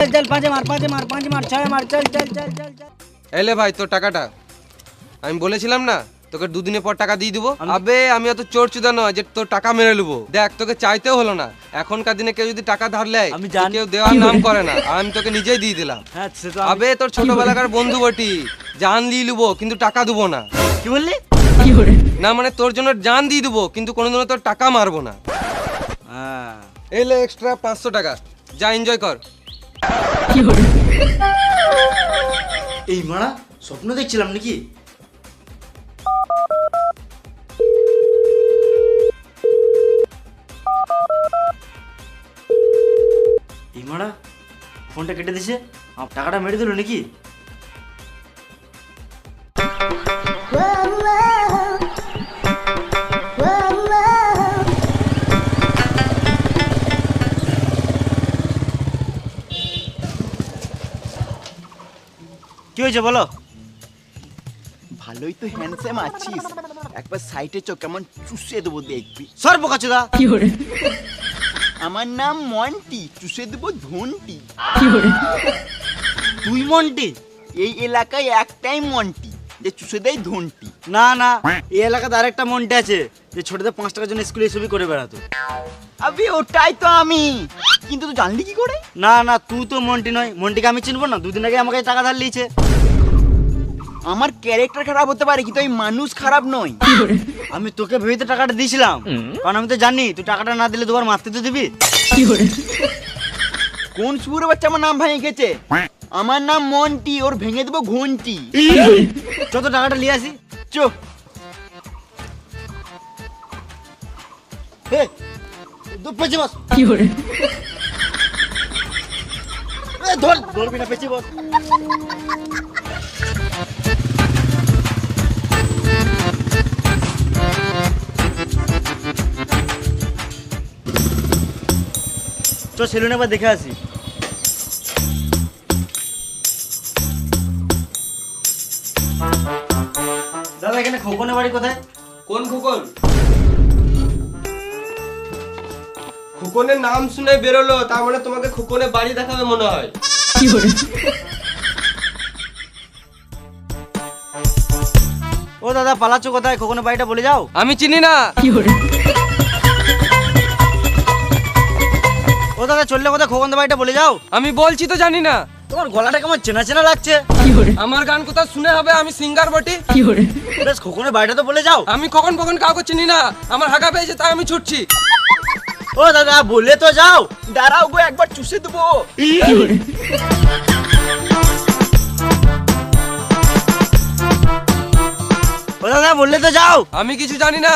चल पांचे मार छह मार चल चल चल चल चल। এলে ভাই তোর টাকাটা আমি বলেছিলাম না তোকে দুদিনের পর টাকা দিয়ে দিবো। আবে আমি অত চোরচুদা নয় যে তোর টাকা মেরে নেবো। দেখ তোকে চাইতেও হলো না, এখনকার দিনে কেউ যদি টাকা ধার লেয় আমি জানি। কেউ দেওয়ার নাম করে না, আর আমি তোকে নিজেই দিয়ে দিলাম। হ্যাঁ সে তো আবে তোর ছোটবেলাকার বন্ধু বটি, জান দিয়ে নেবো কিন্তু টাকা দেবো না। কি বললি? না মানে তোর জন্য জান দিয়ে দেবো কিন্তু কোনোদিনও তোর টাকা মারবো না। হ্যাঁ এলে এক্সট্রা 500 টাকা, যা এনজয় কর। এই মারা স্বপ্ন দেখছিলাম নাকি? এই মারা ফোনটা কেটে দিছে, আমার টাকাটা মেরে দিল নাকি? কি হয়েছে বলো? ভালোই তো হ্যান্ডসাম আছিস, একবার সাইটে চো কেমন চুষে দেবো দেখবি। সর বোকাচোদা। আমার নাম মন্টি, চুষে দেবো ধনটি। তুই মন্টি? এই এলাকায় একটাই মন্টি যে চুষে দেয় ধনটি। না না, এই এলাকাতে আরেকটা মন্টি আছে যে ছোটদের 5 টাকার জন্য স্কুলে এসবই করে বেড়াতো। আবে ওটাই তো আমি, কিন্তু তুই জানলি কি করে? না না, তুই তো মন্টি নয়। মন্টিকে আমি চিনবো না? দুদিন আগে আমাকে টাকা ধার লিয়েছে। আমার ক্যারেক্টার খারাপ হতে পারে কিন্তু আমি মানুষ খারাপ নই। আমি তোকে ভেবে টাকাটা দিয়েছিলাম, কারণ আমি তো জানি তুই টাকাটা না দিলে দুবার মারতে তো দিবি। কোন সুরে বাচ্চা আমার নাম ভেঙে গেছে? আমার নাম মন্টি, ওর ভেঙে দেবো ঘন্টি। যত টাকাটা নিয়ে আসি। চো হে পেছে বস। ধর ধরবি না, পেছে বস। তো সেলুনে একবার দেখে আসি। দাদা এখানে খোকনের বাড়ি কোথায়? কোন খোকন? খোকনের নাম শুনে বেরোলো, তার মানে তোমাকে খোকনের বাড়ি দেখাবে মনে হয়। ও দাদা পালাচ্ছ কোথায়? খোকনের বাড়িটা বলে যাও। আমি চিনি না। ও দাদা চললে কোথায়? খোকনের বাড়িটা বলে যাও। আমি বলছি তো জানি না। তোমার গলাটা কেমন চেনা চেনা লাগছে। আমার গান কোথাও শুনে হবে? আমি সিঙ্গার বটি। বেশ খোকনের বাড়িটা তো বলে যাও। আমি কখন কখন কাউকে চিনি না, আমার হাগা পেয়েছে তাই আমি ছুটছি। ও দাদা বলে তো যাও। দাঁড়াও গো, একবার চুষে দেবো। ও দাদা বললে তো যাও। আমি কিছু জানি না।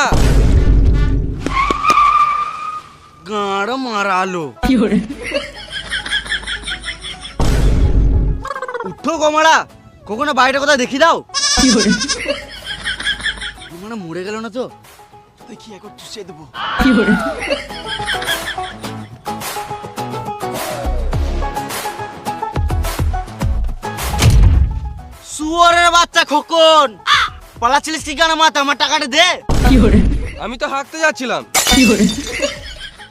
গাঁড় মারালো। উঠো গোমারা, খোকনের বাড়িটা কোথায় দেখি দাও। গোমারা মরে গেল না তো? দেখি একবার চুষে দেবো। শুয়োরের বাচ্চা খোকন, পালাচ্ছিলিস কি গানা মাথা? আমার টাকাটা দে। আমি তো হাঁকতে যাচ্ছিলাম।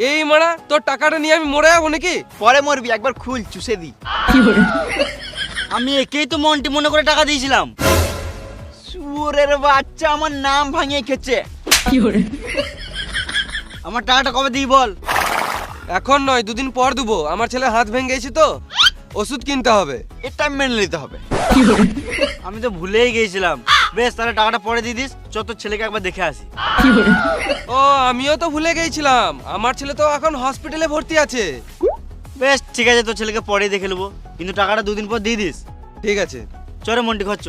এই মারা তোর টাকাটা নিয়ে আমি মরে যাবো নাকি? পরে মরবি, একবার খুল চুষে দি। আমি একেই তো মন্টি মনে করে টাকা দিয়েছিলাম। সুরের বাচ্চা আমার নাম ভাঙিয়ে খেছে। আমার টাকাটা কবে দিই বল? এখন নয়, দুদিন পর দেবো। আমার ছেলে হাত ভেঙে গেছে তো, ওষুধ কিনতে হবে। এটা মেনে নিতে হবে। আমি তো ভুলেই গিয়েছিলাম। বেশ তাহলে টাকাটা পরে দিয়ে দিস। চল তোর ছেলেকে একবার দেখে আসি। ও আমিও তো ভুলে গেছিলাম, আমার ছেলে তো এখন হসপিটালে ভর্তি আছে। বেশ ঠিক আছে, তোর ছেলেকে পরে দেখে নেবো, কিন্তু টাকাটা দুদিন পর দিয়ে দিস। ঠিক আছে। চরে মন্টি খরচ।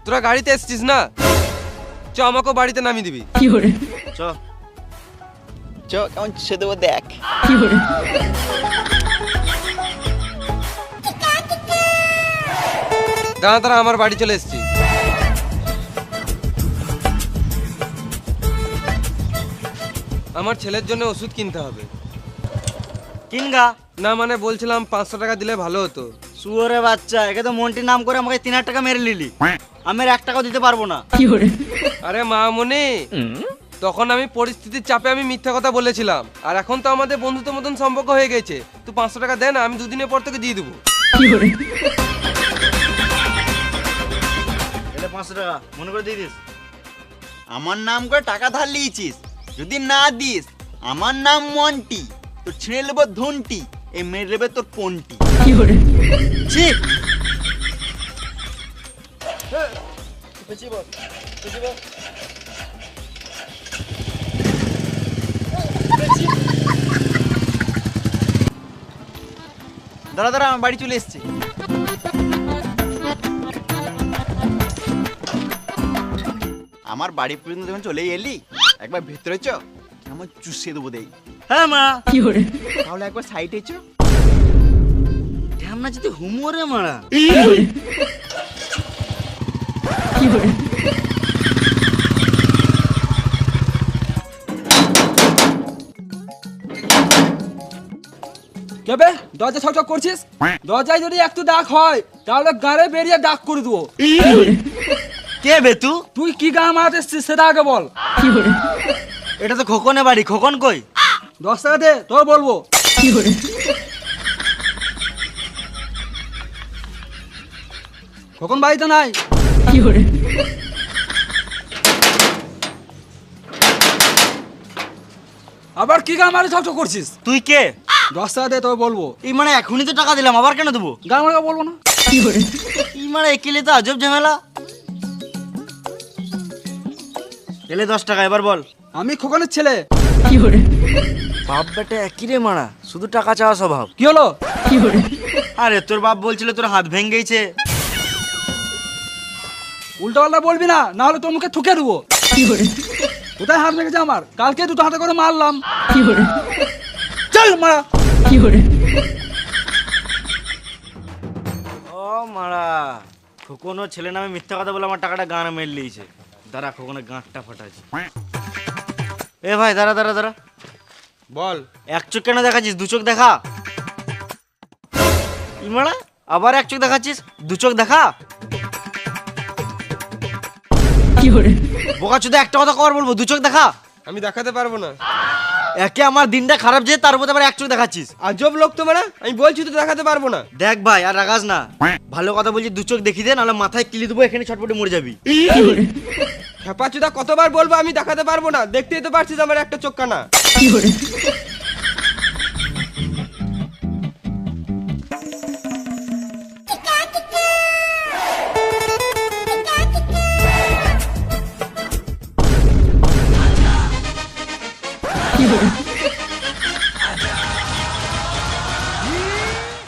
তোরা গাড়িতে এসছিস না, চ আমাকেও বাড়িতে নামিয়ে দিবি। চ চো কেমন চুষে দেবো দেখ। দাঁড়া দাঁড়া, আমার বাড়ি চলে এসছি। আমার ছেলের জন্য ওষুধ কিনতে হবে। কিনগা? না মানে বলছিলাম 500 টাকা দিলে ভালো হতো। শুয়োরে বাচ্চা, একে তো মন্টির নাম করে আমাকে 3000 টাকা মেরে নিলি। আমি আর 1 টাকাও দিতে পারবো না। আরে মামুনি, তখন আমি পরিস্থিতির চাপে আমি মিথ্যা কথা বলেছিলাম, আর এখন তো আমাদের বন্ধুত্ব মতন সম্পর্ক হয়ে গেছে। তুই 500 টাকা দে না, আমি দুদিনের পর তোকে দিয়ে দেবো। এলে 500 টাকা মনে করে দিয়ে দিস। আমার নাম করে টাকা ধার লিয়েছিস, যদি না দিস আমার নাম মন্টি, তোর ছিঁড়ে নেবো ধনটি, এই মেরে নেবে তোর পন্টি। ছি দাঁড়া দাঁড়া, আমার বাড়ি চলে এসছে। আমার বাড়ি পর্যন্ত যখন চলে এলি, একবার ভেতরে চ, আমার চুষে দেবো দেই। হ্যাঁ মা তাহলে একবার সাইডে চ। ঢ্যামনা যদি হুমোরে মারা। কেবে দরজা ছকছক করছিস? দরজায় যদি একটু ডাক হয় তাহলে গাড়ে বেরিয়ে ডাক করে দেবো। কে বে তু? তুই কি গান মারাতে এসছিস সেটা আগে বল। এটা তো খোকনের বাড়ি, খোকন কই? 10 টাকা দে, তোর বলবো। কখন বাড়িতে নাই? আবার কি গান মারে ছকছক করছিস? তুই কে? 10 টাকা দে, তোর বলবো। এই মানে এখনই তো টাকা দিলাম, আবার কেন দেবো? গান মারা বলবো না। এই মানে একেলে তো আজব ঝামেলা। এলে 10 টাকা, এবার বল। আমি খোকনের ছেলে। বাপ বেটা একই রে মারা, শুধু টাকা চাওয়া স্বভাব। কি হলো? আরে তোর বাপ বলছিল তোর হাত ভেঙে গেছে। উল্টো পাল্টা বলবি না, না হলে তোর মুখে থুকে দেবো। কোথায় হাত লেগেছে আমার? কালকে দুটো হাতে করে মারলাম। চল মারা। ও মারা, খোকনও ছেলে নামে মিথ্যা কথা বলে আমার টাকাটা গান মেরে লিয়েছে। দাঁড়া, খোকনের গাঁটটা ফাটাচ্ছে। এ ভাই দাঁড়া দাঁড়া দাঁড়া, বল। এক চোখ কেন দেখাচ্ছিস? দু চোখ দেখা। ই মারা, আবার এক চোখ দেখাচ্ছিস, দু চোখ দেখা। বোকা চোদা, একটা কথা কবার বলবো, দু চোখ দেখা। আমি দেখাতে পারবো না। একে আমার দিনটা খারাপ যে, তার উপর আবার এক চোখ দেখাচ্ছিস। আজব লোক তো মারা, আমি বলছি তো দেখাতে পারবো না। দেখ ভাই, আর রাগাস না, ভালো কথা বলছি, দু চোখ দেখি দে, নাহলে মাথায় কিলি দেবো, এখানে ছটপটে মরে যাবি। খেপাচুদা কতবার বলবো আমি দেখাতে পারবো না, দেখতেই তো পারছিস আমার একটা চোখ কানা।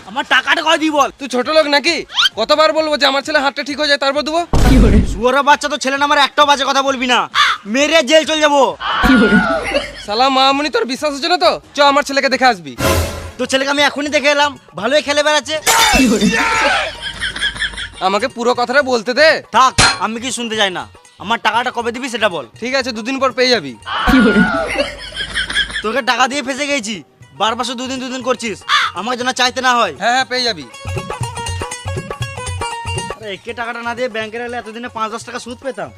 আমার টাকাটা কয় দিই বল। তুই ছোট লোক নাকি? কতবার বলবো যে আমার ছেলে হাতটা ঠিক হয়ে যায় তারপর দেবো? শুয়োরের বাচ্চা, তো ছেলে নামের একটাও বাজে কথা বলবি না, মেরে জেল চলে যাবো। সালা মামুনি, তোর বিশ্বাস হচ্ছে না তো? চ আমার ছেলেকে দেখে আসবি। তো ছেলেকে আমি এখনই দেখে এলাম, ভালোই খেলে বেড়াচ্ছে। আমাকে পুরো কথাটা বলতে দে। থাক, আমি কি শুনতে চাই না। আমার টাকাটা কবে দিবি সেটা বল। ঠিক আছে, 2 দিন পর পেয়ে যাবি। তোকে টাকা দিয়ে ফেসে গেছি, বারবার শুধু দুদিন করছিস, আমাকে যেন চাইতে না হয়। হ্যাঁ হ্যাঁ, পেয়ে যাবি। আরে একে টাকাটা না দিয়ে ব্যাংকে রাখলে এতদিনে 5-10 টাকা সুদ পেতাম।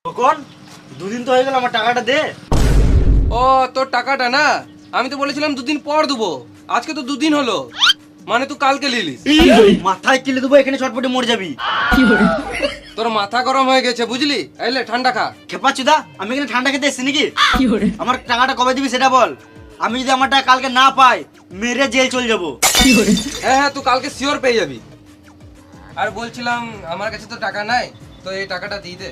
কখন 2 দিন তো হয়ে গেল, আমার টাকাটা দে। ও, তোর টাকাটা না, আমি তো বলেছিলাম 2 দিন পর দেবো। আজকে তো 2 দিন হলো, মানে তুই কালকে লিলিস। মাথায় কিলে দেবো, এখানে ছটপটে মরে যাবি। তোর মাথা গরম হয়ে গেছে বুঝলি? এলে ঠান্ডা খা। খেপা চুদা, আমি এখানে ঠান্ডা খেতে এসেছি নাকি? আমার টাকাটা কবে দিবি সেটা বল। আমি যদি আমার টাকা কালকে না পাই, মেরে জেল চলে যাবো। হ্যাঁ হ্যাঁ, তুই কালকে শিওর পেয়ে যাবি। আর বলছিলাম আমার কাছে তো টাকা নাই, তো এই টাকাটা দিয়ে দে।